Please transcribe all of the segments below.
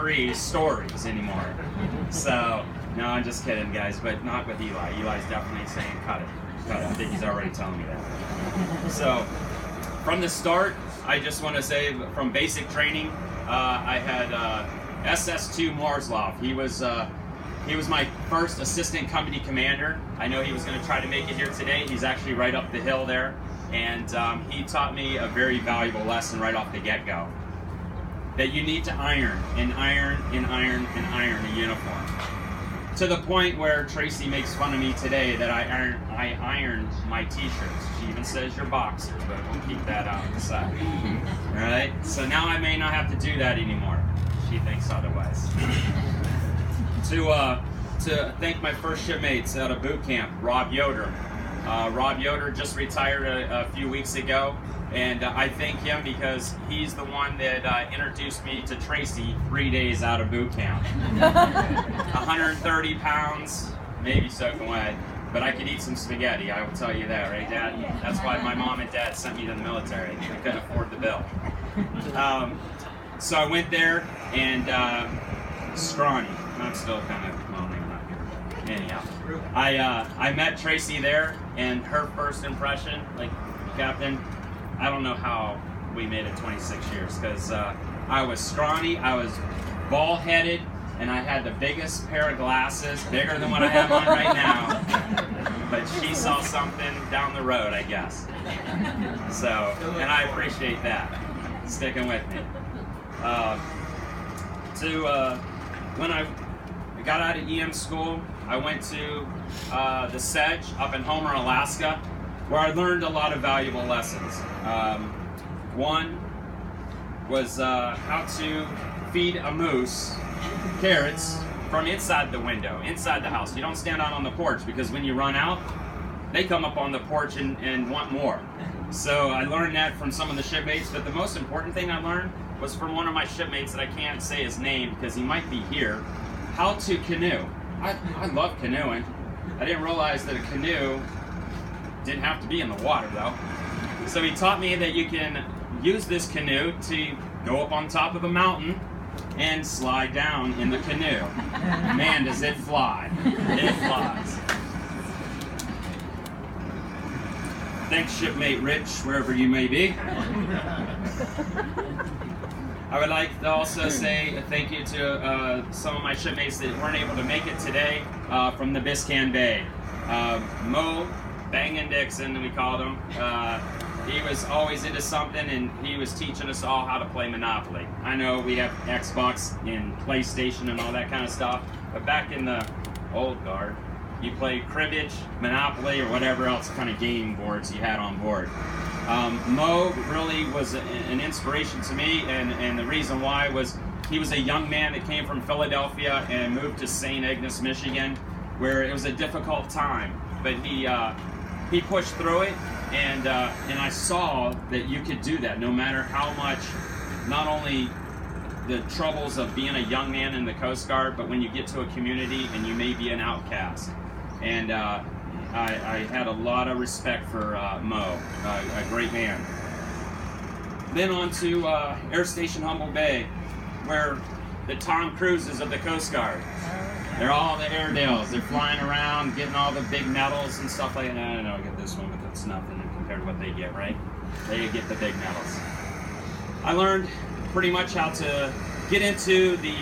3 stories anymore. So, no, I'm just kidding, guys, but not with Eli. Eli's definitely saying, cut it. Cut it. I think he's already telling me that. So, from the start, I just want to say, from basic training, I had SS2 Marslov. He was my first assistant company commander. I know he was going to try to make it here today. He's actually right up the hill there. And he taught me a very valuable lesson right off the get-go. That you need to iron, and iron, and iron, and iron a uniform. To the point where Tracy makes fun of me today that I ironed my t-shirts. She even says you're boxers, but we'll keep that out on the side. Alright? So now I may not have to do that anymore. She thinks otherwise. To thank my first shipmates out of boot camp, Rob Yoder. Rob Yoder just retired a few weeks ago, and I thank him because he's the one that introduced me to Tracy 3 days out of boot camp. 130 pounds, maybe soaking wet, but I could eat some spaghetti, I will tell you that, right, Dad? That's why my mom and dad sent me to the military. I couldn't afford the bill. So I went there, and scrawny. I'm still kind of moaning up here. Anyhow, I met Tracy there, and her first impression, like, Captain, I don't know how we made it 26 years, because I was scrawny, I was bald-headed, and I had the biggest pair of glasses, bigger than what I have on right now. But she saw something down the road, I guess. So, and I appreciate that, sticking with me. When I got out of EM school, I went to the Sedge up in Homer, Alaska, where I learned a lot of valuable lessons. One was how to feed a moose carrots from inside the window, inside the house. You don't stand out on the porch, because when you run out, they come up on the porch and want more. So I learned that from some of the shipmates, but the most important thing I learned was from one of my shipmates that I can't say his name because he might be here, how to canoe. I love canoeing. I didn't realize that a canoe didn't have to be in the water though. So he taught me that you can use this canoe to go up on top of a mountain and slide down in the canoe. Man, does it fly. It flies. Thanks, shipmate Rich, wherever you may be. I would like to also say thank you to some of my shipmates that weren't able to make it today from the Biscan Bay. Mo Bangin' Dixon, we called him. He was always into something, and he was teaching us all how to play Monopoly. I know we have Xbox and PlayStation and all that kind of stuff, but back in the old guard, you played cribbage, Monopoly, or whatever else kind of game boards you had on board. Mo really was an inspiration to me, and the reason why was he was a young man that came from Philadelphia and moved to St. Ignace, Michigan, where it was a difficult time, but he pushed through it, and I saw that you could do that no matter how much, not only the troubles of being a young man in the Coast Guard, but when you get to a community and you may be an outcast. And I had a lot of respect for Mo, a great man. Then on to Air Station Humboldt Bay, where the Tom Cruises of the Coast Guard. They're all the Airedales. They're flying around, getting all the big medals and stuff like that. I don't know, I get this one, but that's nothing compared to what they get, right? They get the big medals. I learned pretty much how to get into the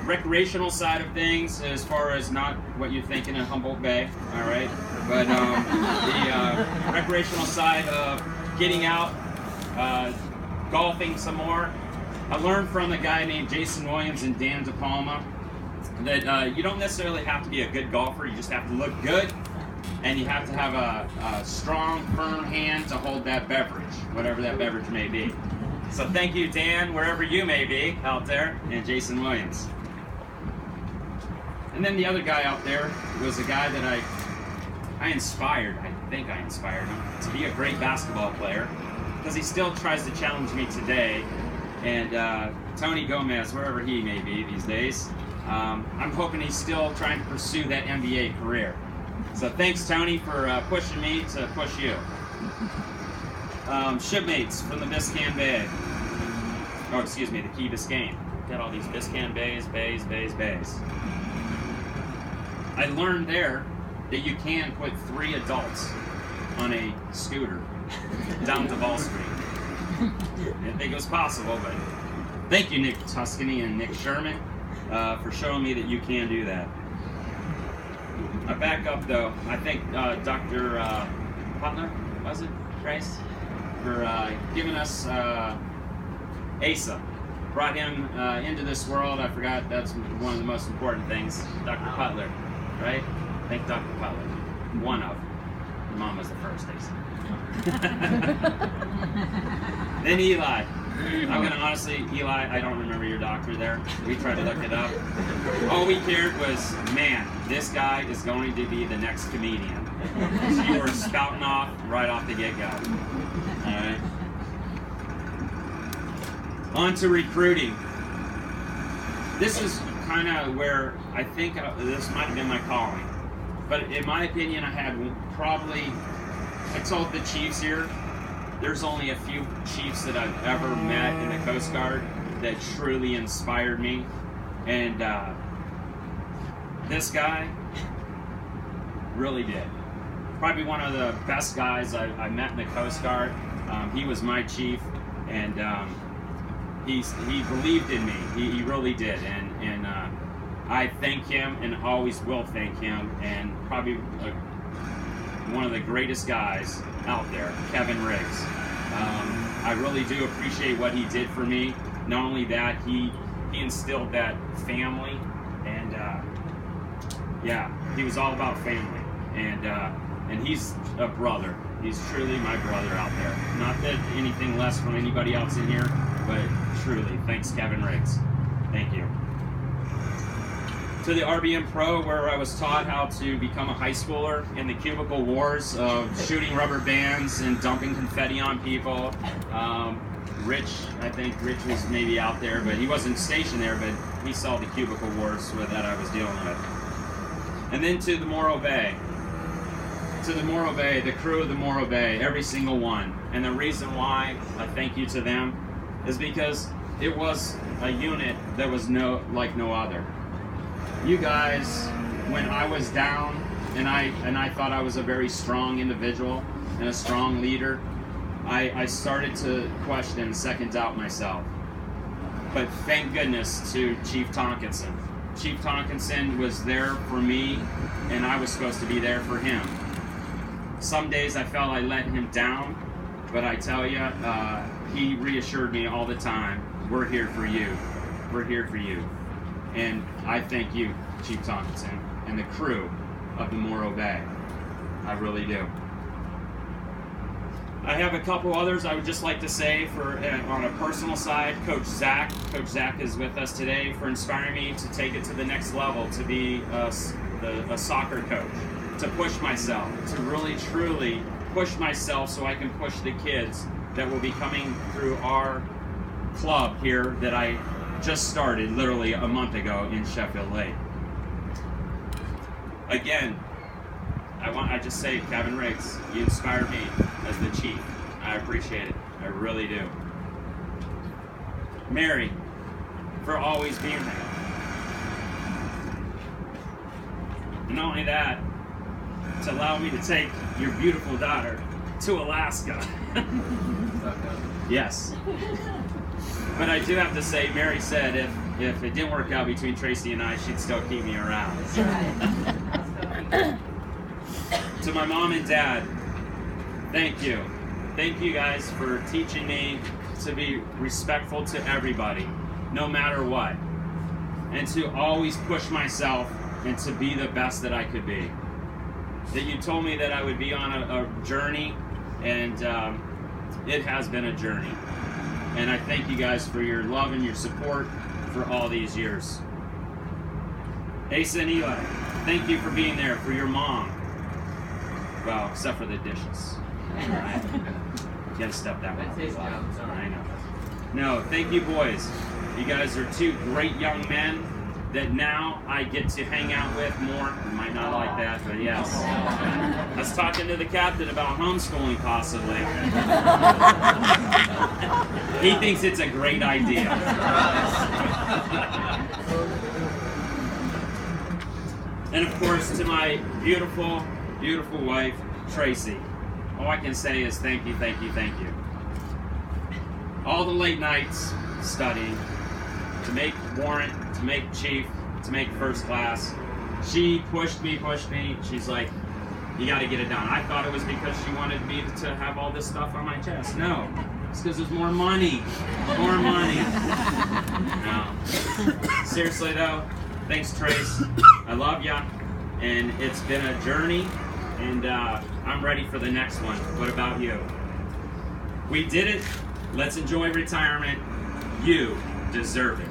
recreational side of things, as far as not what you're thinking in Humboldt Bay, all right? But the recreational side of getting out, golfing some more. I learned from a guy named Jason Williams and Dan De Palma that you don't necessarily have to be a good golfer, you just have to look good, and you have to have a strong, firm hand to hold that beverage, whatever that beverage may be. So thank you, Dan, wherever you may be out there, and Jason Williams. And then the other guy out there was a guy that I inspired, I think I inspired him, to be a great basketball player, because he still tries to challenge me today. And Tony Gomez, wherever he may be these days, I'm hoping he's still trying to pursue that NBA career. So thanks, Tony, for pushing me to push you. Shipmates from the Biscan Bay. Oh, excuse me, the Key Biscayne. got all these Biscan bays. I learned there that you can put 3 adults on a scooter down to Ball Street. I didn't think it was possible, but thank you, Nick Tuscany and Nick Sherman, for showing me that you can do that. I back up though. I thank Dr. Putler, was it, Trace, for giving us Asa. Brought him into this world. I forgot that's one of the most important things. Dr. Putler, right? Thank Dr. Putler. One of. Mom was the first, Asa. Then Eli. I'm gonna honestly, Eli, I don't remember your doctor there. We tried to look it up. All we cared was, man, this guy is going to be the next comedian. So you were spouting off right off the get-go. All right. On to recruiting. This is kind of where I think this might have been my calling. But in my opinion, I told the Chiefs here, there's only a few Chiefs that I've ever met in the Coast Guard that truly inspired me. And this guy really did. Probably one of the best guys I met in the Coast Guard. He was my chief, and he believed in me. He really did. And I thank him and always will thank him. And probably one of the greatest guys out there, Kevin Riggs. I really do appreciate what he did for me. Not only that, he instilled that family, and yeah, he was all about family. And he's a brother. He's truly my brother out there. Not that anything less from anybody else in here, but truly, thanks Kevin Riggs. Thank you. To the RBM Pro, where I was taught how to become a high schooler in the cubicle wars of shooting rubber bands and dumping confetti on people. Rich, I think Rich was maybe out there, but he wasn't stationed there, but he saw the cubicle wars that I was dealing with. And then to the Morro Bay. To the Morro Bay, the crew of the Morro Bay, every single one. And the reason why I thank you to them is because it was a unit that was like no other. You guys, when I was down and I thought I was a very strong individual and a strong leader, I started to question and second doubt myself. But thank goodness to Chief Tonkinson. Chief Tonkinson was there for me, and I was supposed to be there for him. Some days I felt I let him down, but I tell you, he reassured me all the time, we're here for you. We're here for you. And I thank you, Chief Tonkinson, and the crew of the Morro Bay. I really do. I have a couple others I would just like to say on a personal side. Coach Zach. Coach Zach is with us today for inspiring me to take it to the next level, to be a soccer coach, to push myself, to really truly push myself so I can push the kids that will be coming through our club here that I just started literally a month ago in Sheffield Lake. Again, I just say, Kevin Riggs, you inspire me as the chief. I appreciate it. I really do. Mary, for always being there. And not only that, to allow me to take your beautiful daughter to Alaska. Yes. But I do have to say, Mary said if it didn't work out between Tracy and I, she'd still keep me around. So. To my mom and dad, thank you. Thank you guys for teaching me to be respectful to everybody, no matter what. And to always push myself and to be the best that I could be. That you told me that I would be on a journey, and it has been a journey. And I thank you guys for your love and your support for all these years. Asa and Eli, thank you for being there for your mom. Well, except for the dishes. Right? You gotta step that way. I know. No, thank you boys. You guys are two great young men that now I get to hang out with more. You might not like that, but yes. I was talking to the captain about homeschooling possibly. He thinks it's a great idea. And of course, to my beautiful, beautiful wife, Tracy. All I can say is thank you, thank you, thank you. All the late nights studying to make warrant, to make chief, to make first class. She pushed me. She's like, you got to get it done. I thought it was because she wanted me to have all this stuff on my chest. No, it's because there's more money. More money. No. Seriously though, thanks Trace. I love ya. And it's been a journey, and I'm ready for the next one. What about you? We did it. Let's enjoy retirement. You deserve it.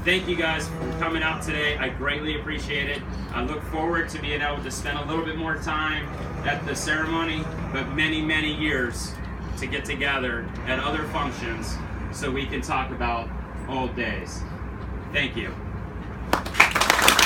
Thank you guys for coming out today. I greatly appreciate it. I look forward to being able to spend a little bit more time at the ceremony, but many, many years to get together at other functions so we can talk about old days. Thank you.